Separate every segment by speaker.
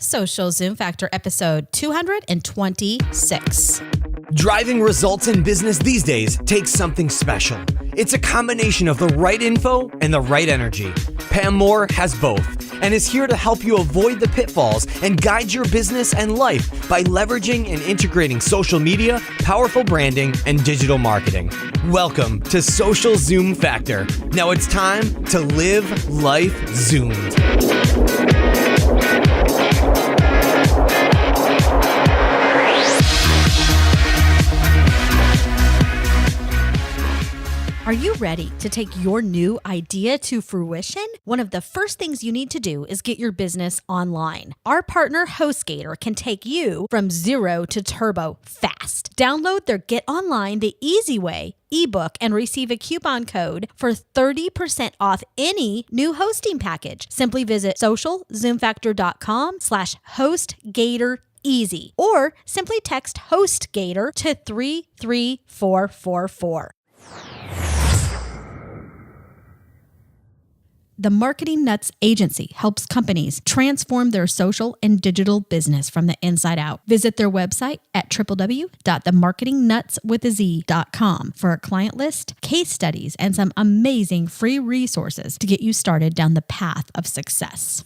Speaker 1: Social Zoom Factor episode 226.
Speaker 2: Driving results in business these days takes something special. It's a combination of the right info and the right energy. Pam Moore has both and is here to help you avoid the pitfalls and guide your business and life by leveraging and integrating social media, powerful branding, and digital marketing. Welcome to Social Zoom Factor. Now it's time to live life zoomed.
Speaker 1: Are you ready to take your new idea to fruition? One of the first things you need to do is get your business online. Our partner HostGator can take you from zero to turbo fast. Download their Get Online the Easy Way ebook and receive a coupon code for 30% off any new hosting package. Simply visit socialzoomfactor.com/HostGatorEasy or simply text HostGator to 33444. The Marketing Nuts Agency helps companies transform their social and digital business from the inside out. Visit their website at www.themarketingnutswithaz.com for a client list, case studies, and some amazing free resources to get you started down the path of success.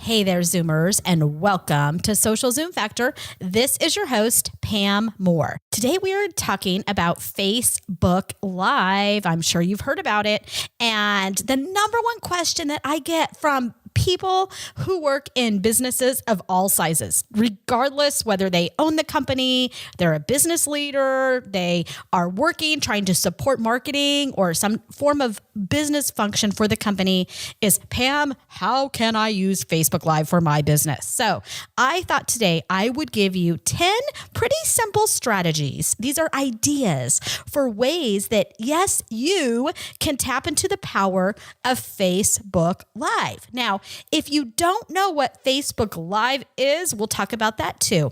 Speaker 1: Hey there, Zoomers, and welcome to Social Zoom Factor. This is your host, Pam Moore. Today we are talking about Facebook Live. I'm sure you've heard about it. And the number one question that I get from people who work in businesses of all sizes, regardless whether they own the company, they're a business leader, they are working, trying to support marketing or some form of business function for the company, is, Pam, how can I use Facebook Live for my business? So I thought today I would give you 10 pretty simple strategies. These are ideas for ways that, yes, you can tap into the power of Facebook Live. Now, if you don't know what Facebook Live is, we'll talk about that too.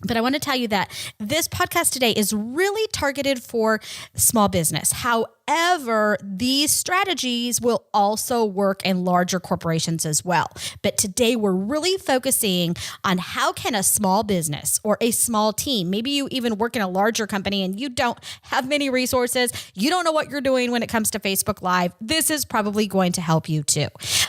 Speaker 1: But I want to tell you that this podcast today is really targeted for small business. However, these strategies will also work in larger corporations as well. But today we're really focusing on how can a small business or a small team, maybe you even work in a larger company and you don't have many resources, you don't know what you're doing when it comes to Facebook Live, this is probably going to help you too.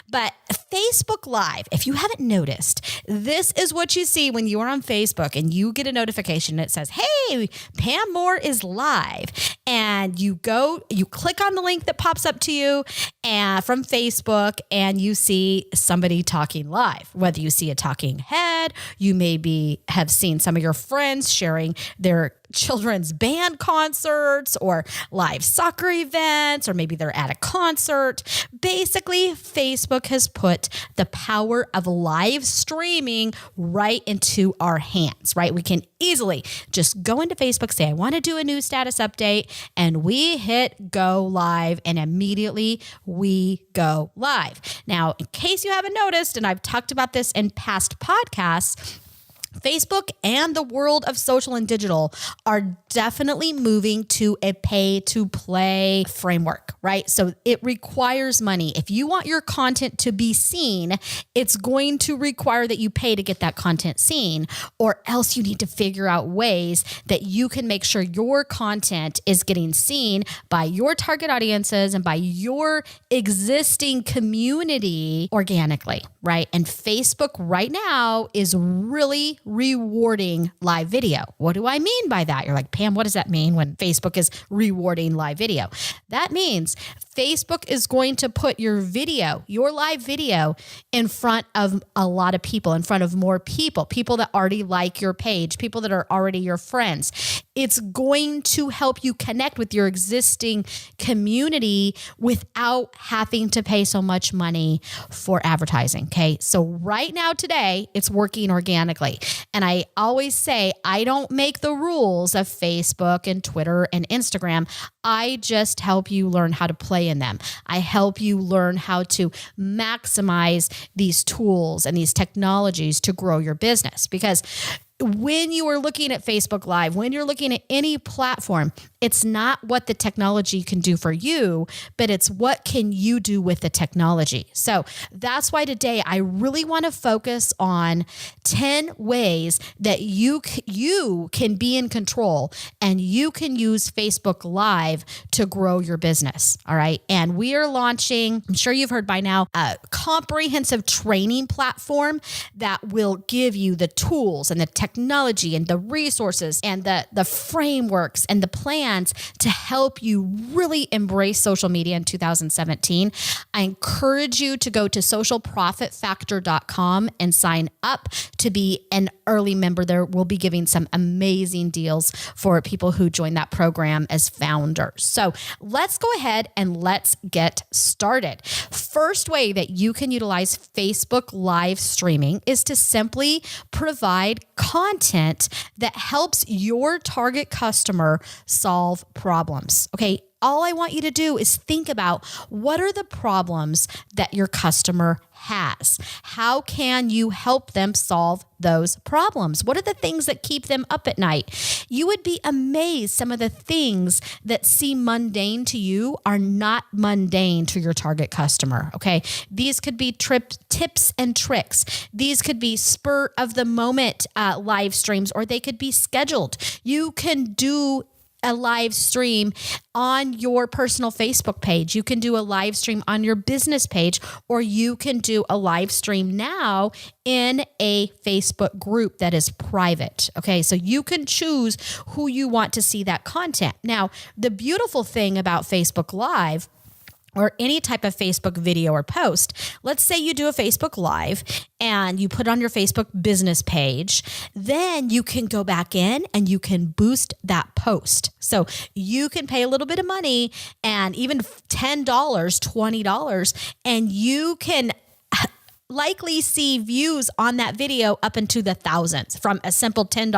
Speaker 1: But Facebook Live, if you haven't noticed, this is what you see when you are on Facebook and you get a notification that says, hey, Pam Moore is live. And you click on the link that pops up to you from Facebook and you see somebody talking live. Whether you see a talking head, you maybe have seen some of your friends sharing their children's band concerts or live soccer events, or maybe they're at a concert. Basically, Facebook has put the power of live streaming right into our hands, right? We can easily just go into Facebook, say, I want to do a new status update, and we hit go live, and immediately we go live. Now, in case you haven't noticed, and I've talked about this in past podcasts, Facebook and the world of social and digital are definitely moving to a pay-to-play framework, right? So it requires money. If you want your content to be seen, it's going to require that you pay to get that content seen, or else you need to figure out ways that you can make sure your content is getting seen by your target audiences and by your existing community organically, right? And Facebook right now is really rewarding live video. What do I mean by that? You're like, Pam, what does that mean when Facebook is rewarding live video? That means Facebook is going to put your video, your live video, in front of a lot of people, in front of more people that already like your page, people that are already your friends. It's going to help you connect with your existing community without having to pay so much money for advertising, okay? So right now, today, it's working organically. And I always say, I don't make the rules of Facebook and Twitter and Instagram. I just help you learn how to play in them. I help you learn how to maximize these tools and these technologies to grow your business. Because when you are looking at Facebook Live, when you're looking at any platform, it's not what the technology can do for you, but it's what can you do with the technology. So that's why today I really want to focus on 10 ways that you can be in control and you can use Facebook Live to grow your business. All right. And we are launching, I'm sure you've heard by now, a comprehensive training platform that will give you the tools and the technology and the resources and the frameworks and the plans to help you really embrace social media in 2017. I encourage you to go to socialprofitfactor.com and sign up to be an early member. There we'll be giving some amazing deals for people who join that program as founders. So let's go ahead and let's get started. First way that you can utilize Facebook live streaming is to simply provide content that helps your target customer solve problems. Okay. All I want you to do is think about what are the problems that your customer has? How can you help them solve those problems? What are the things that keep them up at night? You would be amazed. Some of the things that seem mundane to you are not mundane to your target customer. Okay. These could be tips and tricks. These could be spur of the moment live streams, or they could be scheduled. You can do a live stream on your personal Facebook page. You can do a live stream on your business page, or you can do a live stream now in a Facebook group that is private. Okay. So you can choose who you want to see that content. Now, the beautiful thing about Facebook Live, or any type of Facebook video or post, let's say you do a Facebook Live and you put it on your Facebook business page, then you can go back in and you can boost that post. So you can pay a little bit of money and even $10, $20, and you can likely see views on that video up into the thousands from a simple $10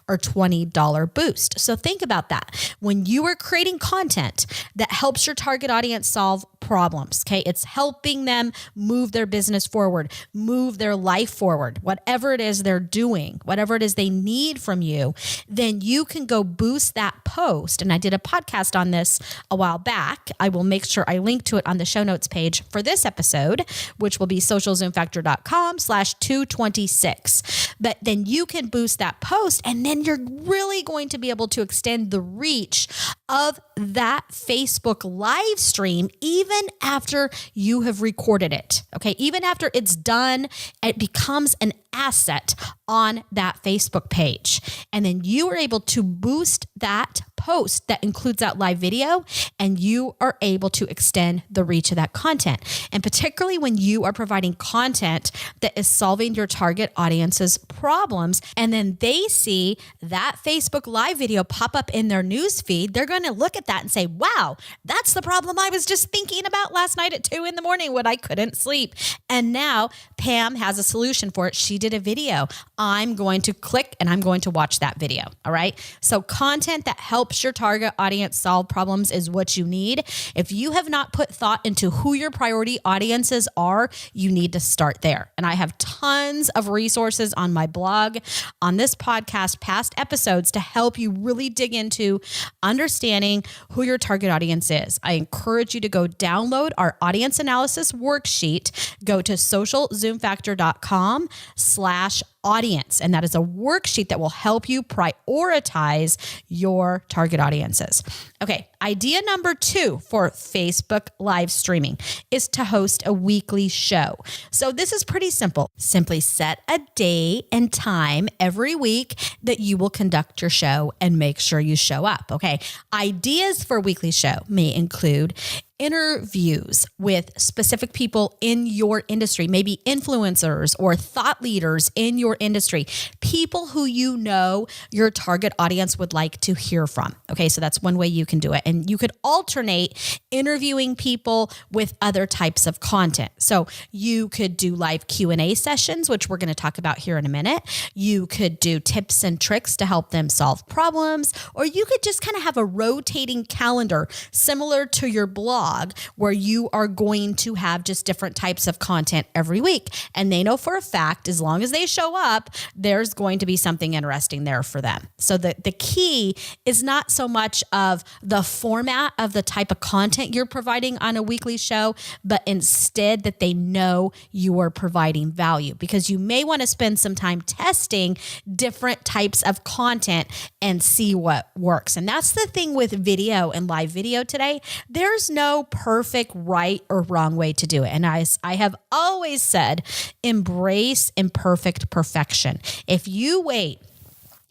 Speaker 1: or $20 boost. So think about that. When you are creating content that helps your target audience solve problems, okay, it's helping them move their business forward, move their life forward, whatever it is they're doing, whatever it is they need from you, then you can go boost that post. And I did a podcast on this a while back. I will make sure I link to it on the show notes page for this episode, which will be socialzoomfactor.com/226. But then you can boost that post, and then you're really going to be able to extend the reach of that Facebook live stream even after you have recorded it. Okay. Even after it's done, it becomes an asset on that Facebook page. And then you are able to boost that post that includes that live video, and you are able to extend the reach of that content. And particularly when you are providing content that is solving your target audience's problems, and then they see that Facebook live video pop up in their news feed, they're going to look at that and say, wow, that's the problem I was just thinking about last night at 2 a.m. when I couldn't sleep. And now Pam has a solution for it. She did a video. I'm going to click and I'm going to watch that video. All right. So content that helps your target audience solve problems is what you need. If you have not put thought into who your priority audiences are, you need to start there. And I have tons of resources on my blog, on this podcast, past episodes to help you really dig into understanding who your target audience is. I encourage you to go download our audience analysis worksheet. Go to socialzoomfactor.com/audience. And that is a worksheet that will help you prioritize your target audiences. Okay. Idea number 2 for Facebook live streaming is to host a weekly show. So this is pretty simple. Simply set a day and time every week that you will conduct your show and make sure you show up. Okay. Ideas for a weekly show may include interviews with specific people in your industry, maybe influencers or thought leaders in your industry, people who you know your target audience would like to hear from. Okay, so that's one way you can do it. And you could alternate interviewing people with other types of content. So you could do live Q&A sessions, which we're going to talk about here in a minute. You could do tips and tricks to help them solve problems, or you could just kind of have a rotating calendar similar to your blog, blog where you are going to have just different types of content every week. And they know for a fact, as long as they show up, there's going to be something interesting there for them. So the key is not so much of the format of the type of content you're providing on a weekly show, but instead that they know you are providing value, because you may want to spend some time testing different types of content and see what works. And that's the thing with video and live video today. There's no perfect right or wrong way to do it. And I have always said, embrace imperfect perfection. If you wait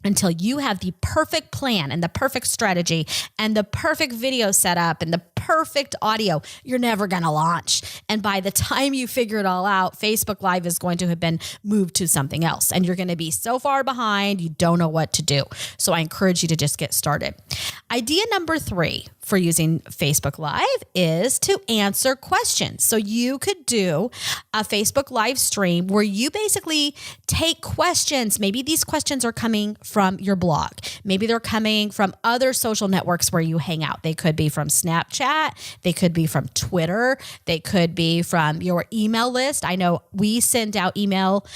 Speaker 1: until you have the perfect plan and the perfect strategy and the perfect video setup and the perfect audio, you're never going to launch. And by the time you figure it all out, Facebook Live is going to have been moved to something else. And you're going to be so far behind, you don't know what to do. So I encourage you to just get started. Idea number 3 for using Facebook Live is to answer questions. So you could do a Facebook Live stream where you basically take questions. Maybe these questions are coming from your blog. Maybe they're coming from other social networks where you hang out. They could be from Snapchat. They could be from Twitter. They could be from your email list. I know we send out email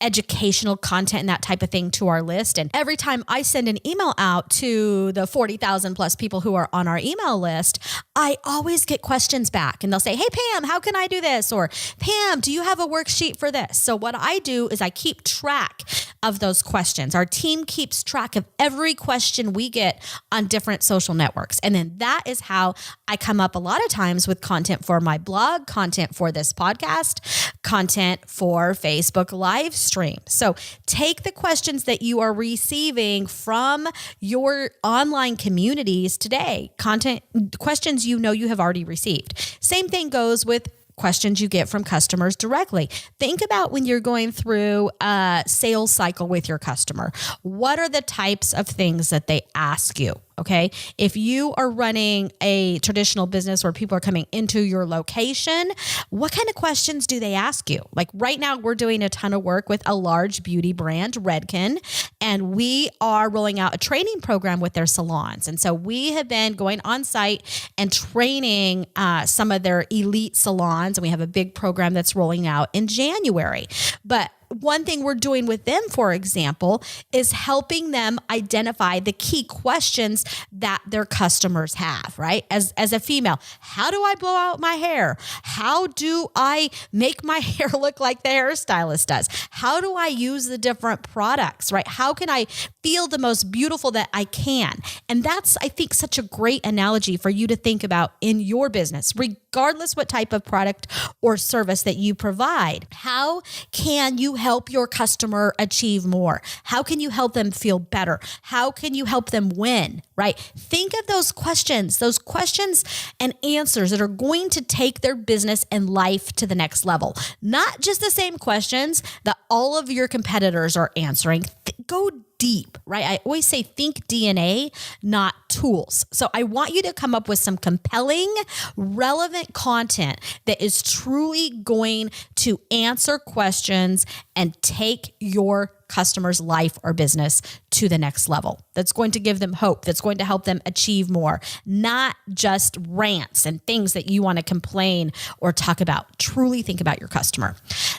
Speaker 1: educational content and that type of thing to our list. And every time I send an email out to the 40,000 plus people who are on our email list, I always get questions back, and they'll say, "Hey, Pam, how can I do this?" Or, "Pam, do you have a worksheet for this?" So what I do is I keep track of those questions. Our team keeps track of every question we get on different social networks. And then that is how I come up a lot of times with content for my blog, content for this podcast, content for Facebook live stream. So take the questions that you are receiving from your online communities today, questions you know you have already received. Same thing goes with questions you get from customers directly. Think about when you're going through a sales cycle with your customer. What are the types of things that they ask you? Okay. If you are running a traditional business where people are coming into your location, what kind of questions do they ask you? Like right now, we're doing a ton of work with a large beauty brand, Redken, and we are rolling out a training program with their salons. And so we have been going on site and training some of their elite salons. And we have a big program that's rolling out in January. But one thing we're doing with them, for example, is helping them identify the key questions that their customers have, right? As a female, how do I blow out my hair? How do I make my hair look like the hairstylist does? How do I use the different products, right? How can I feel the most beautiful that I can? And that's, I think, such a great analogy for you to think about in your business, regardless what type of product or service that you provide. How can you help your customer achieve more? How can you help them feel better? How can you help them win, right? Think of those questions and answers that are going to take their business and life to the next level. Not just the same questions that all of your competitors are answering. Go deep, right? I always say think DNA, not tools. So I want you to come up with some compelling, relevant content that is truly going to answer questions and take your customer's life or business to the next level. That's going to give them hope. That's going to help them achieve more, not just rants and things that you want to complain or talk about. Truly think about your customer.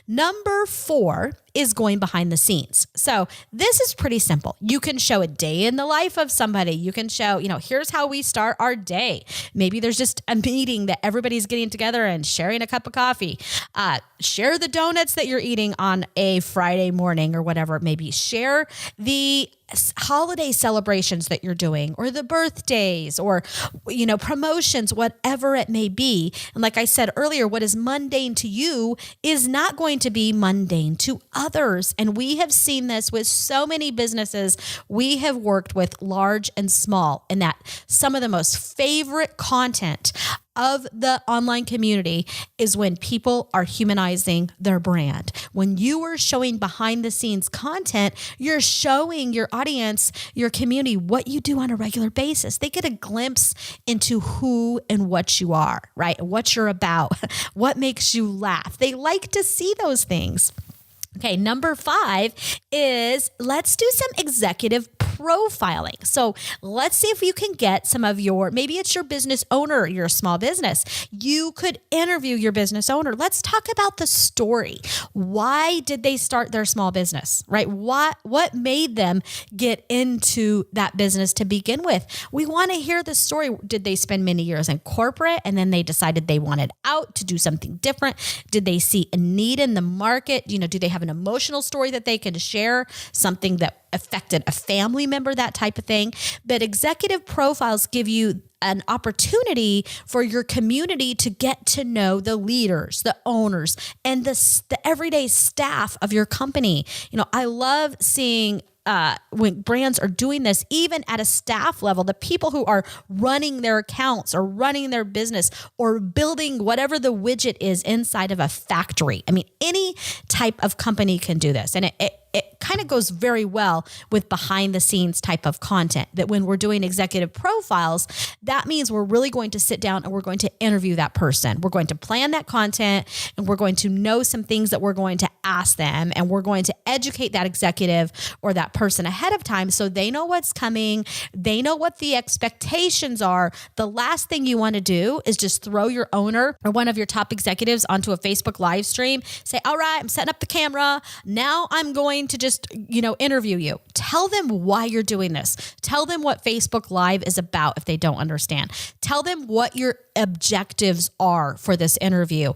Speaker 1: Number 4 is going behind the scenes. So this is pretty simple. You can show a day in the life of somebody. You can show, here's how we start our day. Maybe there's just a meeting that everybody's getting together and sharing a cup of coffee. Share the donuts that you're eating on a Friday morning or whatever it may be. Share the holiday celebrations that you're doing, or the birthdays, or promotions, whatever it may be. And like I said earlier, what is mundane to you is not going to be mundane to others. And we have seen this with so many businesses we have worked with, large and small, and that some of the most favorite content of the online community is when people are humanizing their brand. When you are showing behind the scenes content, you're showing your audience, your community, what you do on a regular basis. They get a glimpse into who and what you are, right? What you're about, what makes you laugh. They like to see those things. Okay, number 5 is let's do some executive profiling. So let's see if you can get some of maybe it's your business owner, your small business. You could interview your business owner. Let's talk about the story. Why did they start their small business, right? What made them get into that business to begin with? We want to hear the story. Did they spend many years in corporate and then they decided they wanted out to do something different? Did they see a need in the market? Do they have an emotional story that they can share? Something that affected a family member, that type of thing. But executive profiles give you an opportunity for your community to get to know the leaders, the owners, and the everyday staff of your company. I love seeing when brands are doing this, even at a staff level, the people who are running their accounts or running their business or building whatever the widget is inside of a factory. I mean, any type of company can do this. And it kind of goes very well with behind the scenes type of content, that when we're doing executive profiles, that means we're really going to sit down and we're going to interview that person. We're going to plan that content and we're going to know some things that we're going to ask them, and we're going to educate that executive or that person ahead of time so they know what's coming. They know what the expectations are. The last thing you want to do is just throw your owner or one of your top executives onto a Facebook live stream. Say, all right, I'm setting up the camera. Now I'm going to just, interview you. Tell them why you're doing this. Tell them what Facebook Live is about if they don't understand. Tell them what your objectives are for this interview,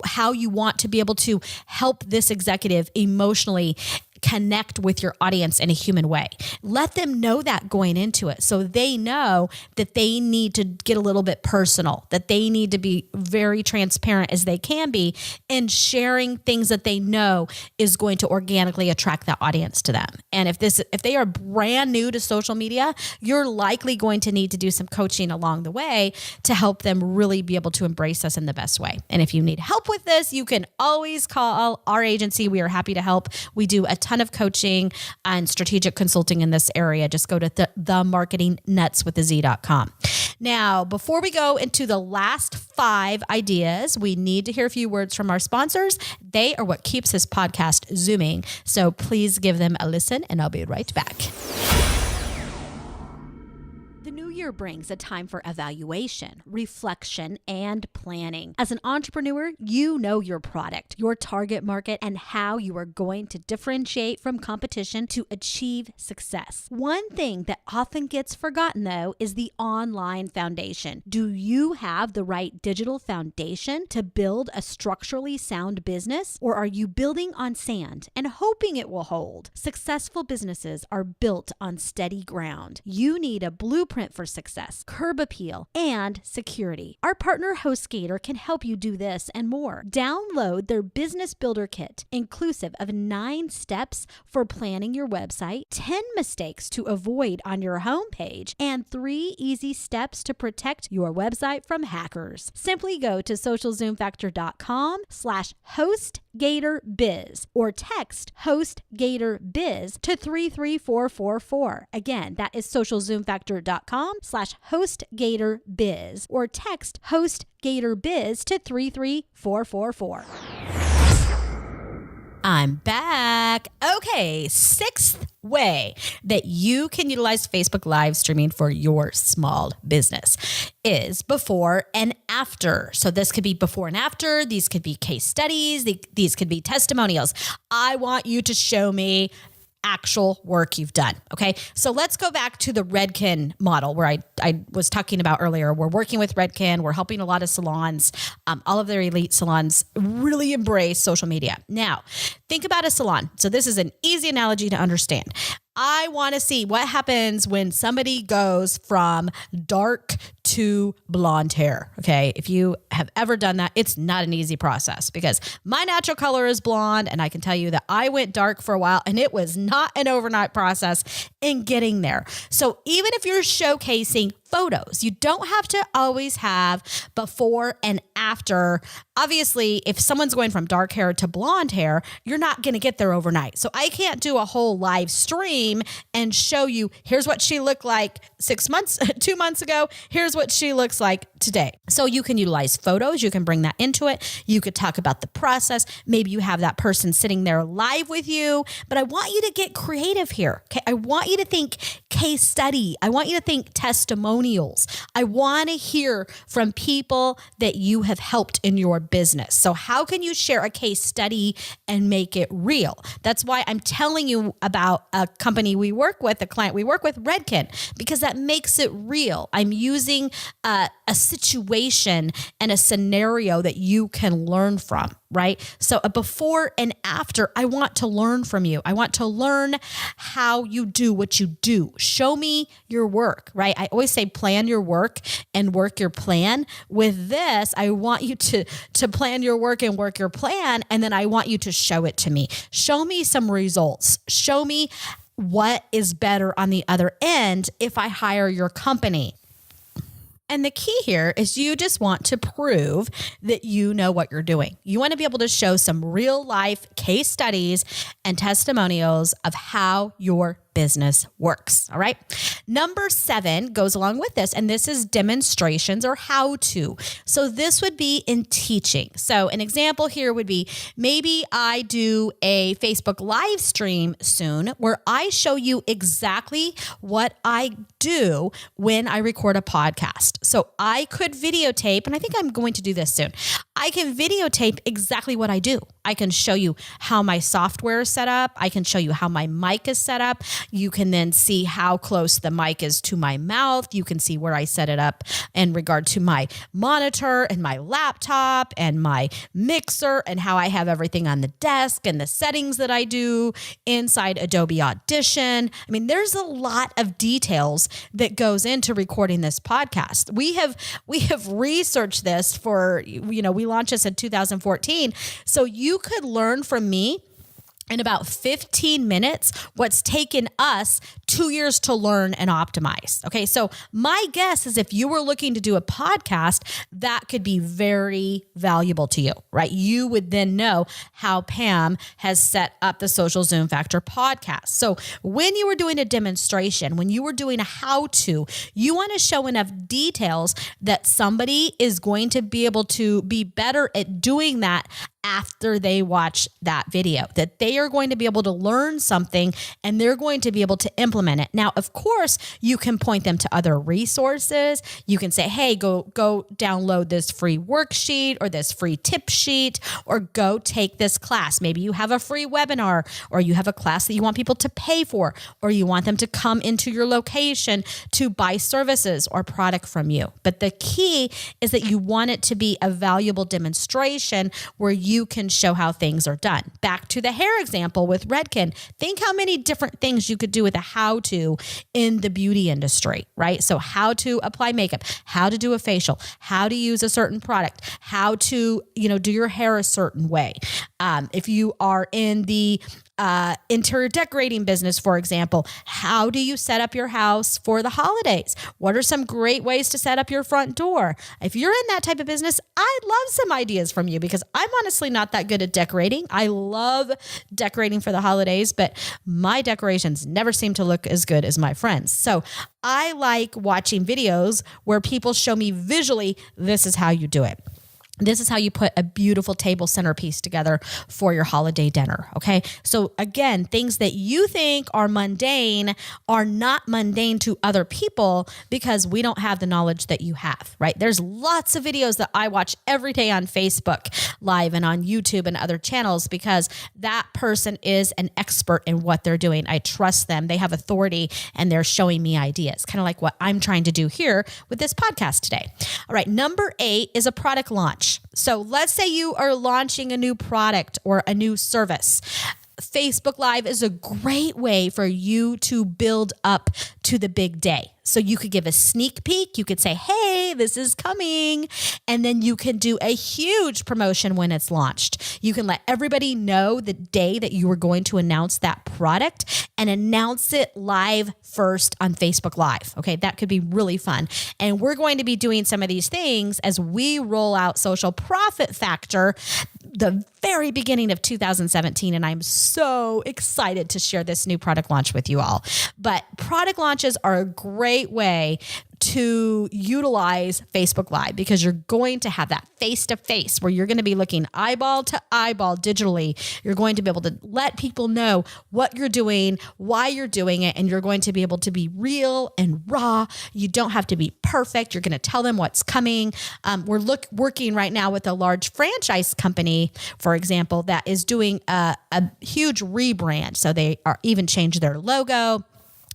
Speaker 1: how you want to be able to help this executive emotionally connect with your audience in a human way. Let them know that going into it, so they know that they need to get a little bit personal, that they need to be very transparent as they can be in sharing things that they know is going to organically attract that audience to them. And if they are brand new to social media, you're likely going to need to do some coaching along the way to help them really be able to embrace us in the best way. And if you need help with this, you can always call our agency. We are happy to help. We do a ton of coaching and strategic consulting in this area. Just go to themarketingnutswithaz.com. Now, before we go into the last 5 ideas, we need to hear a few words from our sponsors. They are what keeps this podcast zooming. So please give them a listen, and I'll be right back. The new year brings a time for evaluation, reflection, and planning. As an entrepreneur, you know your product, your target market, and how you are going to differentiate from competition to achieve success. One thing that often gets forgotten, though, is the online foundation. Do you have the right digital foundation to build a structurally sound business, or are you building on sand and hoping it will hold? Successful businesses are built on steady ground. You need a blueprint for success, curb appeal, and security. Our partner HostGator can help you do this and more. Download their Business Builder Kit, inclusive of 9 steps for planning your website, 10 mistakes to avoid on your homepage, and 3 easy steps to protect your website from hackers. Simply go to socialzoomfactor.com/HostGatorBiz or text HostGatorBiz to 33444. Again, that is socialzoomfactor.com/HostGatorBiz or text HostGatorBiz to 33444. I'm back. Okay, 6th way that you can utilize Facebook live streaming for your small business is before and after. So this could be before and after. These could be case studies. These could be testimonials. I want you to show me actual work you've done. Okay. So let's go back to the Redken model where I was talking about earlier. We're working with Redken. We're helping a lot of salons. All of their elite salons really embrace social media. Now, think about a salon. So this is an easy analogy to understand. I want to see what happens when somebody goes from dark to blonde hair. Okay. If you have ever done that, it's not an easy process because my natural color is blonde. And I can tell you that I went dark for a while and it was not an overnight process in getting there. So even if you're showcasing photos. You don't have to always have before and after. Obviously, if someone's going from dark hair to blonde hair, you're not going to get there overnight. So I can't do a whole live stream and show you, here's what she looked like 2 months ago. Here's what she looks like today. So you can utilize photos. You can bring that into it. You could talk about the process. Maybe you have that person sitting there live with you, but I want you to get creative here. Okay. I want you to think case study. I want you to think testimonials. I want to hear from people that you have helped in your business. So how can you share a case study and make it real? That's why I'm telling you about a company we work with, a client we work with, Redken, because that makes it real. I'm using a situation and a scenario that you can learn from, right? So a before and after, I want to learn from you. I want to learn how you do what you do. Show me your work, right? I always say plan your work and work your plan. With this, I want you to plan your work and work your plan, and then I want you to show it to me. Show me some results. Show me what is better on the other end if I hire your company. And the key here is you just want to prove that you know what you're doing. You want to be able to show some real life case studies and testimonials of how your business works. All right. Number 7 goes along with this, and this is demonstrations or how to. So this would be in teaching. So an example here would be maybe I do a Facebook live stream soon where I show you exactly what I do when I record a podcast. So I could videotape, and I think I'm going to do this soon. I can videotape exactly what I do. I can show you how my software is set up. I can show you how my mic is set up. You can then see how close the mic is to my mouth. You can see where I set it up in regard to my monitor and my laptop and my mixer and how I have everything on the desk and the settings that I do inside Adobe Audition. I mean, there's a lot of details that goes into recording this podcast. We have researched this for, we launched this in 2014. So you could learn from me in about 15 minutes what's taken us 2 years to learn and optimize. Okay, so my guess is if you were looking to do a podcast, that could be very valuable to you, right? You would then know how Pam has set up the Social Zoom Factor podcast. So when you were doing a demonstration, when you were doing a how-to, you want to show enough details that somebody is going to be able to be better at doing that after they watch that video, that they are going to be able to learn something and they're going to be able to implement it. Now, of course, you can point them to other resources. You can say, hey, go download this free worksheet or this free tip sheet, or go take this class. Maybe you have a free webinar, or you have a class that you want people to pay for, or you want them to come into your location to buy services or product from you. But the key is that you want it to be a valuable demonstration where you can show how things are done. Back to the hair example with Redken. Think how many different things you could do with a how-to in the beauty industry, right? So how to apply makeup, how to do a facial, how to use a certain product, how to, do your hair a certain way. If you are in the interior decorating business, for example, how do you set up your house for the holidays? What are some great ways to set up your front door? If you're in that type of business, I'd love some ideas from you, because I'm honestly not that good at decorating. I love decorating for the holidays, but my decorations never seem to look as good as my friends. So I like watching videos where people show me visually, this is how you do it. This is how you put a beautiful table centerpiece together for your holiday dinner. Okay. So again, things that you think are mundane are not mundane to other people because we don't have the knowledge that you have, right? There's lots of videos that I watch every day on Facebook Live and on YouTube and other channels because that person is an expert in what they're doing. I trust them. They have authority and they're showing me ideas, kind of like what I'm trying to do here with this podcast today. All right. Number 8 is a product launch. So let's say you are launching a new product or a new service. Facebook Live is a great way for you to build up to the big day. So you could give a sneak peek. You could say, hey, this is coming. And then you can do a huge promotion when it's launched. You can let everybody know the day that you are going to announce that product and announce it live first on Facebook Live. Okay, that could be really fun. And we're going to be doing some of these things as we roll out Social Profit Factor the very beginning of 2017. And I'm so excited to share this new product launch with you all. But product launches are a great way to utilize Facebook Live because you're going to have that face-to-face where you're going to be looking eyeball to eyeball digitally. You're going to be able to let people know what you're doing, why you're doing it, and you're going to be able to be real and raw. You don't have to be perfect. You're going to tell them what's coming. We're working right now with a large franchise company, for example, that is doing a huge rebrand. So they are even changed their logo.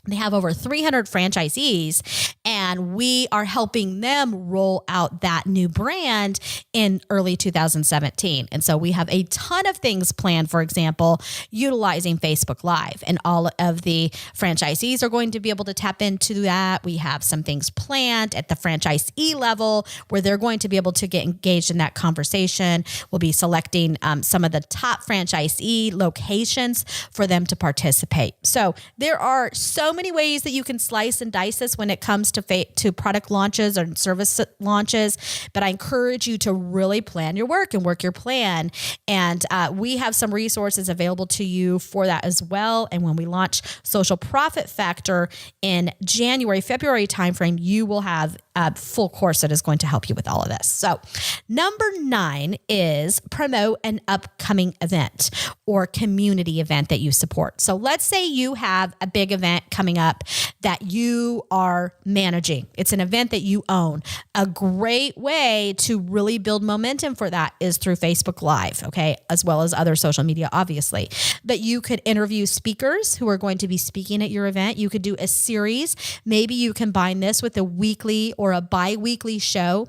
Speaker 1: They have over 300 franchisees, and we are helping them roll out that new brand in early 2017. And so we have a ton of things planned, for example, utilizing Facebook Live, and all of the franchisees are going to be able to tap into that. We have some things planned at the franchisee level where they're going to be able to get engaged in that conversation. We'll be selecting some of the top franchisee locations for them to participate. So there are so many ways that you can slice and dice this when it comes to product launches or service launches, but I encourage you to really plan your work and work your plan. And we have some resources available to you for that as well. And when we launch Social Profit Factor in January, February timeframe, you will have a full course that is going to help you with all of this. So number 9 is promote an upcoming event or community event that you support. So let's say you have a big event coming up that you are managing. It's an event that you own. A great way to really build momentum for that is through Facebook Live, okay, as well as other social media, obviously. But you could interview speakers who are going to be speaking at your event. You could do a series. Maybe you combine this with a weekly or a bi-weekly show.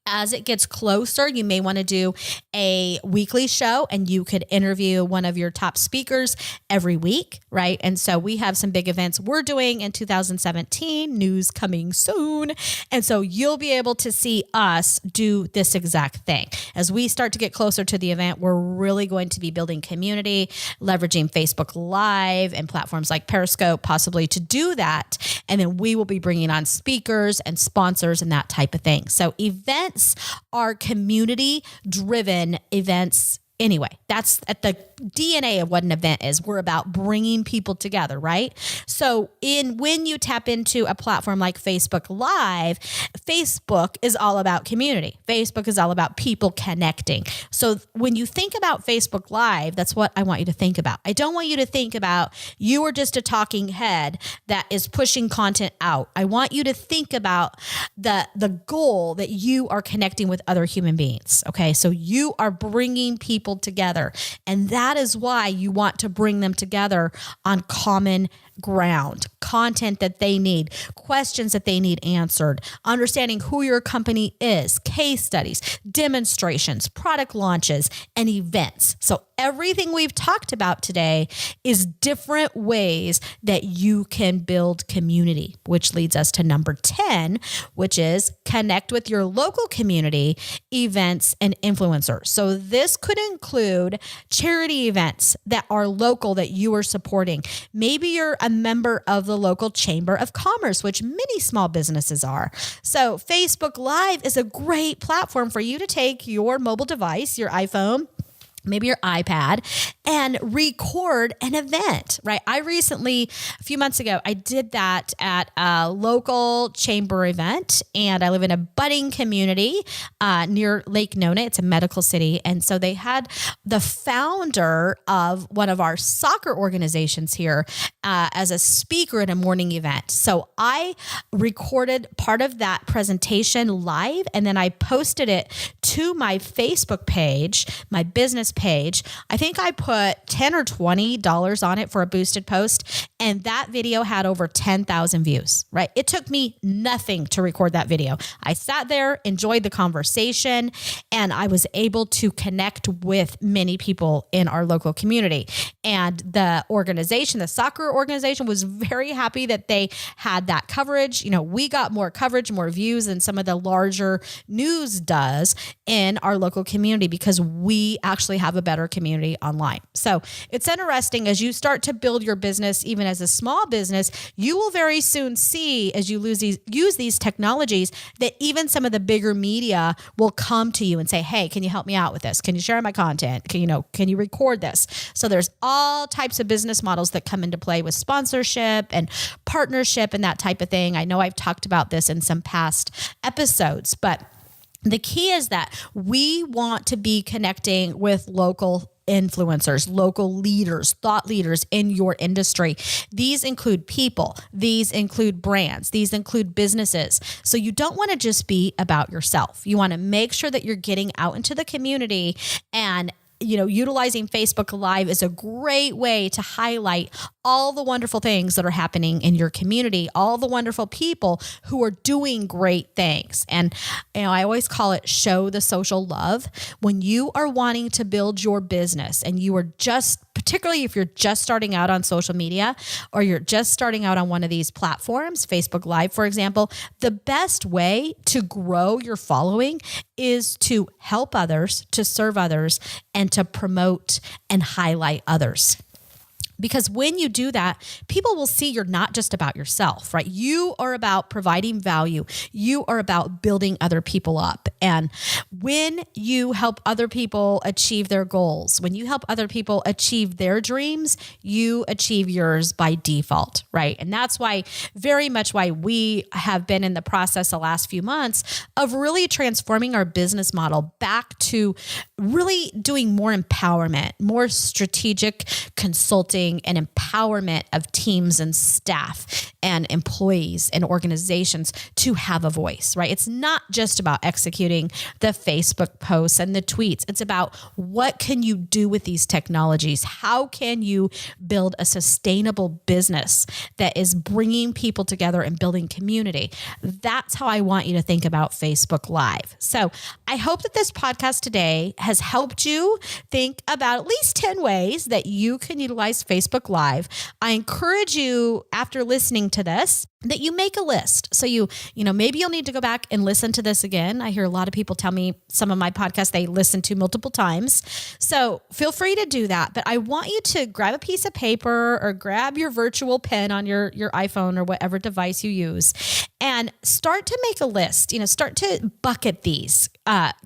Speaker 1: As it gets closer, you may want to do a weekly show and you could interview one of your top speakers every week, right? And so we have some big events we're doing in 2017, news coming soon. And so you'll be able to see us do this exact thing. As we start to get closer to the event, we're really going to be building community, leveraging Facebook Live and platforms like Periscope possibly to do that. And then we will be bringing on speakers and sponsors and that type of thing. So events are community-driven events anyway. That's at the DNA of what an event is. We're about bringing people together, right? So when you tap into a platform like Facebook Live, Facebook is all about community. Facebook is all about people connecting. So when you think about Facebook Live, that's what I want you to think about. I don't want you to think about you are just a talking head that is pushing content out. I want you to think about the goal that you are connecting with other human beings. Okay, so you are bringing people together, and that is why you want to bring them together on common ground, content that they need, questions that they need answered, understanding who your company is, case studies, demonstrations, product launches, and events. So everything we've talked about today is different ways that you can build community, which leads us to number 10, which is connect with your local community, events, and influencers. So this could include charity events that are local that you are supporting. Maybe you're a member of the local Chamber of Commerce, which many small businesses are. So Facebook Live is a great platform for you to take your mobile device, your iPhone, maybe your iPad, and record an event, right? I recently, a few months ago, I did that at a local chamber event, and I live in a budding community near Lake Nona. It's a medical city. And so they had the founder of one of our soccer organizations here as a speaker at a morning event. So I recorded part of that presentation live, and then I posted it to my Facebook page, my business page. I think I put put $10 or $20 on it for a boosted post, and that video had over 10,000 views, right? It took me nothing to record that video. I sat there, enjoyed the conversation, and I was able to connect with many people in our local community. And the organization, the soccer organization, was very happy that they had that coverage. We got more coverage, more views than some of the larger news does in our local community because we actually have a better community online. So it's interesting as you start to build your business, even as a small business, you will very soon see as you use these technologies that even some of the bigger media will come to you and say, hey, can you help me out with this? Can you share my content? Can you record this? So there's all types of business models that come into play with sponsorship and partnership and that type of thing. I know I've talked about this in some past episodes, but the key is that we want to be connecting with local influencers, local leaders, thought leaders in your industry. These include people. These include brands. These include businesses. So you don't want to just be about yourself. You want to make sure that you're getting out into the community, and utilizing Facebook Live is a great way to highlight all the wonderful things that are happening in your community, all the wonderful people who are doing great things. And I always call it show the social love. When you are wanting to build your business and you are particularly if you're just starting out on social media or you're just starting out on one of these platforms, Facebook Live, for example, the best way to grow your following is to help others, to serve others, and to promote and highlight others. Because when you do that, people will see you're not just about yourself, right? You are about providing value. You are about building other people up. And when you help other people achieve their goals, when you help other people achieve their dreams, you achieve yours by default, right? And that's very much why we have been in the process the last few months of really transforming our business model back to really doing more empowerment, more strategic consulting and empowerment of teams and staff and employees and organizations to have a voice, right? It's not just about executing the Facebook posts and the tweets. It's about what can you do with these technologies? How can you build a sustainable business that is bringing people together and building community? That's how I want you to think about Facebook Live. So I hope that this podcast today has helped you think about at least 10 ways that you can utilize Facebook Live. I encourage you, after listening to this, that you make a list. So maybe you'll need to go back and listen to this again. I hear a lot of people tell me some of my podcasts they listen to multiple times. So feel free to do that. But I want you to grab a piece of paper or grab your virtual pen on your iPhone or whatever device you use and start to make a list. Start to bucket these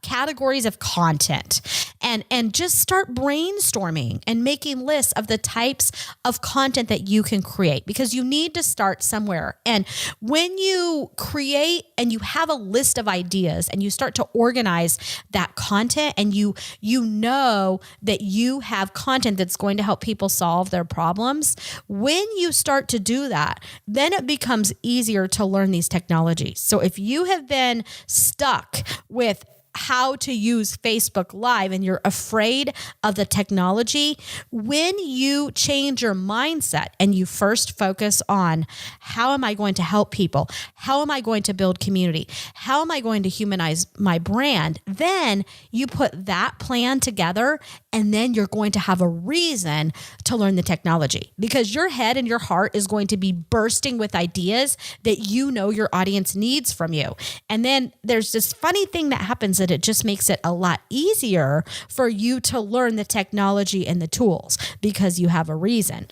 Speaker 1: categories of content and just start brainstorming and making lists of the types of content that you can create, because you need to start somewhere. And when you create and you have a list of ideas and you start to organize that content and you know that you have content that's going to help people solve their problems, when you start to do that, then it becomes easier to learn these technologies. So if you have been stuck with how to use Facebook Live and you're afraid of the technology, when you change your mindset and you first focus on how am I going to help people? How am I going to build community? How am I going to humanize my brand? Then you put that plan together and then you're going to have a reason to learn the technology, because your head and your heart is going to be bursting with ideas that your audience needs from you. And then there's this funny thing that happens that it just makes it a lot easier for you to learn the technology and the tools because you have a reason.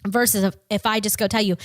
Speaker 1: Versus if I just go tell you,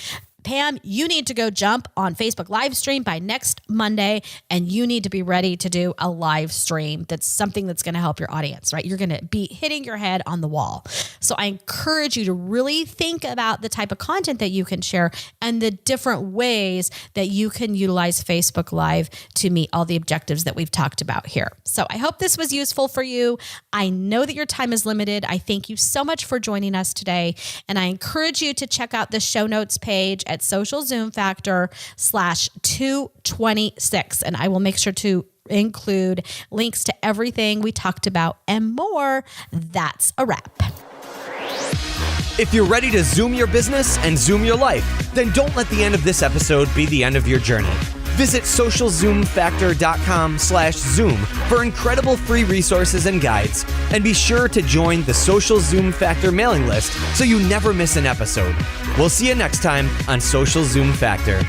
Speaker 1: Pam, you need to go jump on Facebook live stream by next Monday, and you need to be ready to do a live stream. That's something that's going to help your audience, right? You're going to be hitting your head on the wall. So I encourage you to really think about the type of content that you can share and the different ways that you can utilize Facebook Live to meet all the objectives that we've talked about here. So I hope this was useful for you. I know that your time is limited. I thank you so much for joining us today. And I encourage you to check out the show notes page at socialzoomfactor/226. And I will make sure to include links to everything we talked about and more. That's a wrap.
Speaker 2: If you're ready to Zoom your business and Zoom your life, then don't let the end of this episode be the end of your journey. Visit socialzoomfactor.com/Zoom for incredible free resources and guides. And be sure to join the Social Zoom Factor mailing list so you never miss an episode. We'll see you next time on Social Zoom Factor.